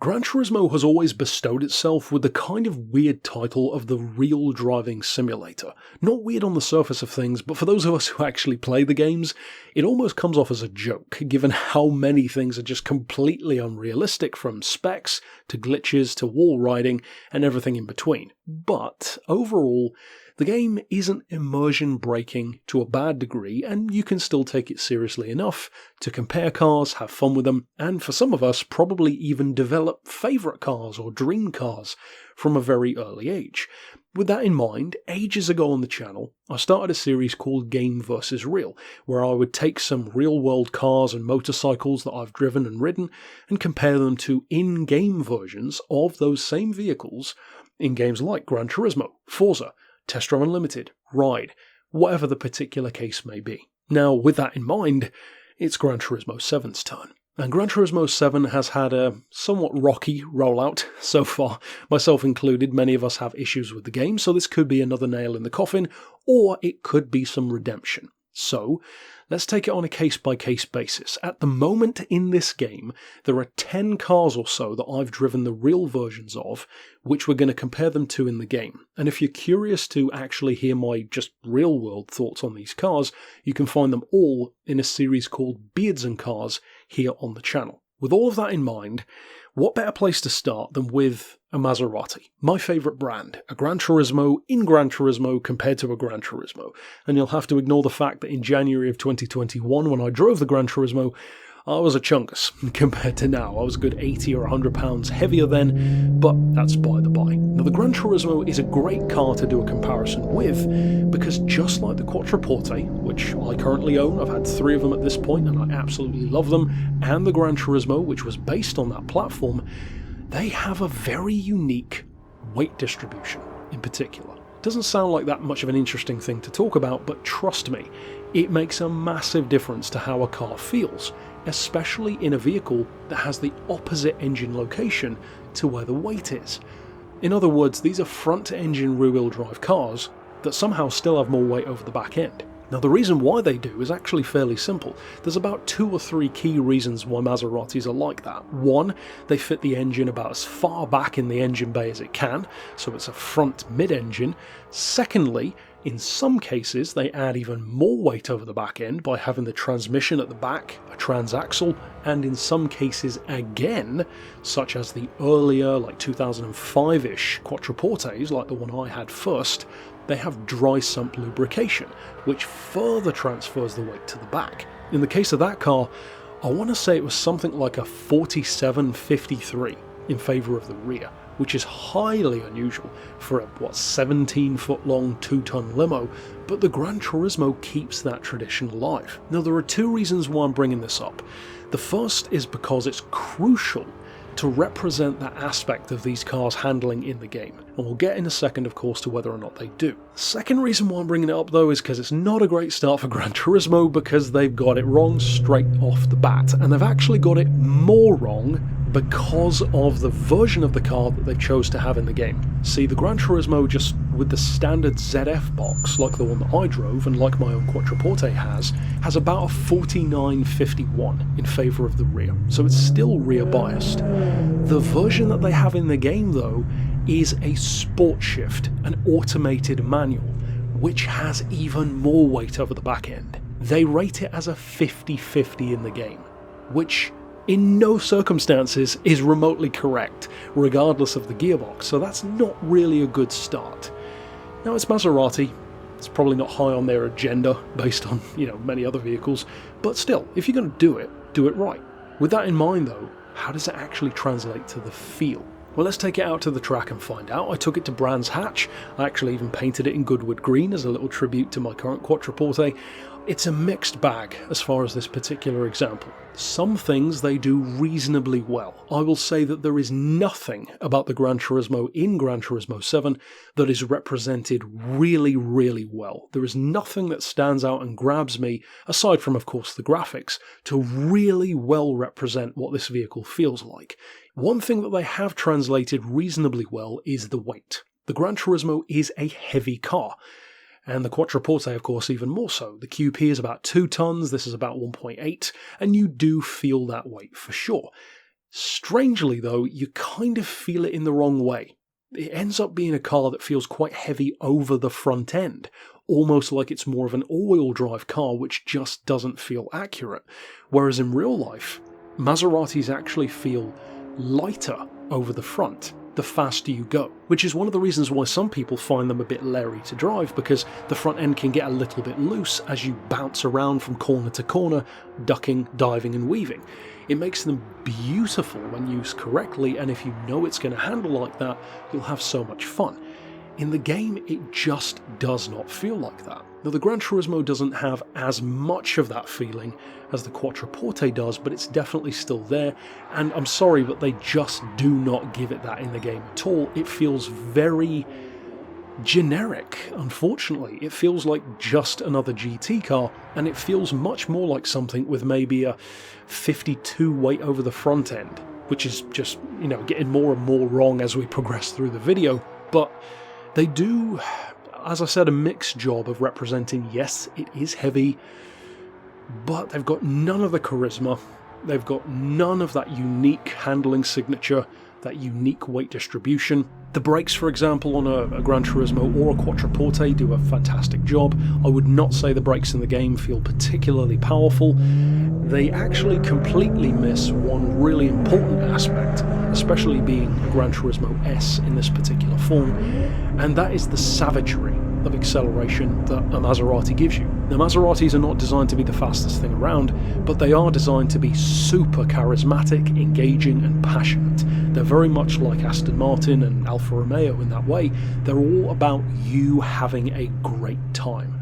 Gran Turismo has always bestowed itself with the kind of weird title of the real driving simulator. Not weird on the surface of things, but for those of us who actually play the games, it almost comes off as a joke, given how many things are just completely unrealistic, from specs to glitches to wall riding and everything in between. But overall, the game isn't immersion breaking to a bad degree, and you can still take it seriously enough to compare cars, have fun with them, and for some of us probably even develop favourite cars or dream cars from a very early age. With that in mind, ages ago on the channel, I started a series called Game vs Real, where I would take some real-world cars and motorcycles that I've driven and ridden and compare them to in-game versions of those same vehicles in games like Gran Turismo, Forza, Test Drive Unlimited, Ride, whatever the particular case may be. Now, with that in mind, it's Gran Turismo 7's turn. And Gran Turismo 7 has had a somewhat rocky rollout so far, myself included. Many of us have issues with the game, so this could be another nail in the coffin, or it could be some redemption. So, let's take it on a case-by-case basis. At the moment in this game, there are 10 cars or so that I've driven the real versions of, which we're going to compare them to in the game. And if you're curious to actually hear my just real-world thoughts on these cars, you can find them all in a series called Beards and Cars here on the channel. With all of that in mind, what better place to start than with a Maserati, my favourite brand, a Gran Turismo in Gran Turismo compared to a Gran Turismo. And you'll have to ignore the fact that in January of 2021, when I drove the Gran Turismo, I was a chungus compared to now. I was a good 80 or 100 pounds heavier then, but that's by the by. Now, the Gran Turismo is a great car to do a comparison with, because just like the Quattroporte, which I currently own, I've had 3 of them at this point and I absolutely love them, and the Gran Turismo, which was based on that platform, they have a very unique weight distribution in particular. Doesn't sound like that much of an interesting thing to talk about, but trust me, it makes a massive difference to how a car feels, especially in a vehicle that has the opposite engine location to where the weight is. In other words, these are front-engine rear-wheel drive cars that somehow still have more weight over the back end. Now, the reason why they do is actually fairly simple. There's about 2 or 3 key reasons why Maseratis are like that. One, they fit the engine about as far back in the engine bay as it can, so it's a front mid-engine. Secondly, in some cases, they add even more weight over the back end by having the transmission at the back, a transaxle, and in some cases again, such as the earlier, like 2005-ish Quattroportes, like the one I had first, they have dry sump lubrication, which further transfers the weight to the back. In the case of that car, I want to say it was something like a 47-53 in favour of the rear, which is highly unusual for a, 17-foot long 2-ton limo, but the Gran Turismo keeps that tradition alive. Now, there are 2 reasons why I'm bringing this up. The first is because it's crucial to represent that aspect of these cars handling in the game, and we'll get in a second, of course, to whether or not they do. The second reason why I'm bringing it up, though, is because it's not a great start for Gran Turismo, because they've got it wrong straight off the bat, and they've actually got it more wrong because of the version of the car that they chose to have in the game. See, the Gran Turismo, just with the standard ZF box, like the one that I drove and like my own Quattroporte has about a 49-51 in favour of the rear, so it's still rear biased. The version that they have in the game, though, is a sport shift, an automated manual, which has even more weight over the back end. They rate it as a 50-50 in the game, which in no circumstances is remotely correct, regardless of the gearbox, so that's not really a good start. Now, it's Maserati, it's probably not high on their agenda based on, many other vehicles, but still, if you're going to do it right. With that in mind, though, how does it actually translate to the feel? Well, let's take it out to the track and find out. I took it to Brands Hatch. I actually even painted it in Goodwood Green as a little tribute to my current Quattroporte. It's a mixed bag as far as this particular example. Some things they do reasonably well. I will say that there is nothing about the Gran Turismo in Gran Turismo 7 that is represented really, really well. There is nothing that stands out and grabs me, aside from, of course, the graphics, to really well represent what this vehicle feels like. One thing that they have translated reasonably well is the weight. The Gran Turismo is a heavy car, and the Quattroporte, of course, even more so. The QP is about 2 tons, this is about 1.8, and you do feel that weight for sure. Strangely though, you kind of feel it in the wrong way. It ends up being a car that feels quite heavy over the front end, almost like it's more of an all-wheel drive car, which just doesn't feel accurate. Whereas in real life, Maseratis actually feel lighter over the front the faster you go, which is one of the reasons why some people find them a bit leery to drive, because the front end can get a little bit loose as you bounce around from corner to corner, ducking, diving and weaving. It makes them beautiful when used correctly, and if you know it's going to handle like that, you'll have so much fun. In the game, it just does not feel like that. Now, the GranTurismo doesn't have as much of that feeling as the Quattroporte does, but it's definitely still there, and I'm sorry, but they just do not give it that in the game at all. It feels very generic, unfortunately. It feels like just another GT car, and it feels much more like something with maybe a 52 weight over the front end, which is just, getting more and more wrong as we progress through the video, but they do, as I said, a mixed job of representing, yes, it is heavy, but they've got none of the charisma, they've got none of that unique handling signature, that unique weight distribution. The brakes, for example, on a GranTurismo or a Quattroporte do a fantastic job. I would not say the brakes in the game feel particularly powerful. They actually completely miss one really important aspect, especially being a GranTurismo S in this particular form, and that is the savagery of acceleration that a Maserati gives you. Now, Maseratis are not designed to be the fastest thing around, but they are designed to be super charismatic, engaging and passionate. They're very much like Aston Martin and Alfa Romeo in that way. They're all about you having a great time.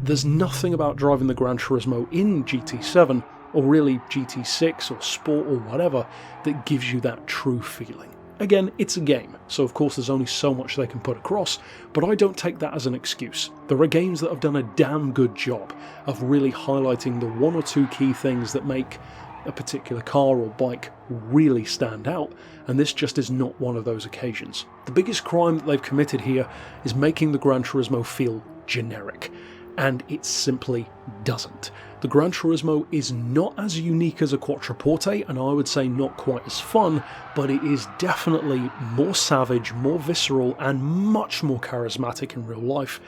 There's nothing about driving the GranTurismo in GT7, or really GT6 or Sport or whatever, that gives you that true feeling. Again, it's a game, so of course there's only so much they can put across, but I don't take that as an excuse. There are games that have done a damn good job of really highlighting the one or two key things that make a particular car or bike really stand out, and this just is not one of those occasions. The biggest crime that they've committed here is making the GranTurismo feel generic, and it simply doesn't. The GranTurismo is not as unique as a Quattroporte, and I would say not quite as fun, but it is definitely more savage, more visceral, and much more charismatic in real life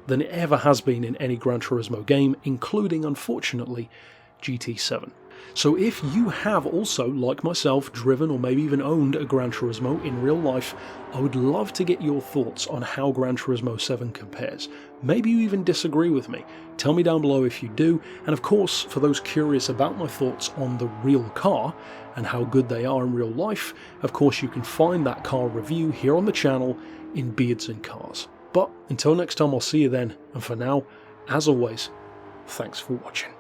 than it ever has been in any GranTurismo game, including, unfortunately, GT7. So if you have also, like myself, driven or maybe even owned a GranTurismo in real life, I would love to get your thoughts on how GranTurismo 7 compares. Maybe you even disagree with me. Tell me down below if you do, and of course, for those curious about my thoughts on the real car and how good they are in real life, of course you can find that car review here on the channel in Beards and Cars. But until next time, I'll see you then, and for now, as always, thanks for watching.